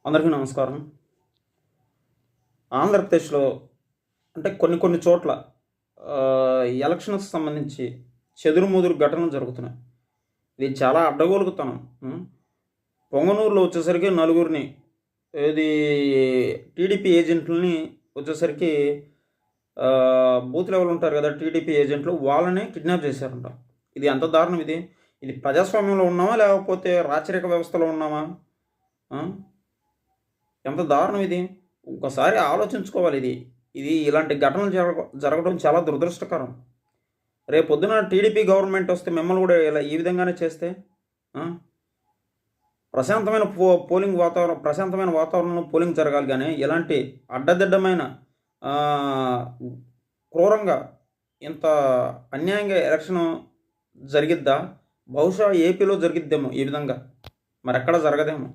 అందరికీ నమస్కారం. ఆంధ్రప్రదేశ్‌లో అంటే కొన్ని చోట్ల ఎలక్షన్‌కి సంబంధించి చెదురుమదురు ఘటనలు జరుగుతున్నాయి. ఇది చాలా అడ్డగోలుగుతనం. హ్మ్. పొంగనూరులో వచ్చేసరికి నలుగురిని ఏది టీడీపీ ఏజెంట్లని వచ్చేసరికి బూత్ లెవెల్ ఉంటారు కదా! టీడీపీ ఏజెంట్లు వాళ్ళని కిడ్నాప్ చేశారంట. ఇది ఎంత దారుణం ఇది! ఇది ప్రజాస్వామ్యంలో ఉన్నామా? లేకపోతే రాచరిక వ్యవస్థలో ఉన్నామా? ఆ! ఎంత దారుణం ఇది! ఒక్కసారి ఆలోచించుకోవాలి ఇది. ఇది ఇలాంటి ఘటనలు జరగడం చాలా దురదృష్టకరం. రేపొద్దున టీడీపీ గవర్నమెంట్ వస్తే మిమ్మల్ని కూడా ఇలా ఈ విధంగానే చేస్తే ఆ! ప్రశాంతమైన ప్రశాంతమైన వాతావరణంలో పోలింగ్ జరగాలి గానీ, ఇలాంటి అడ్డదిడ్డమైన ఆహ్, క్రూరంగా ఇంత అన్యాయంగా ఎలక్షను జరిగిద్దా? బహుశా ఏపీలో జరిగిద్దేమో ఈ విధంగా. మరెక్కడ జరగదేమో.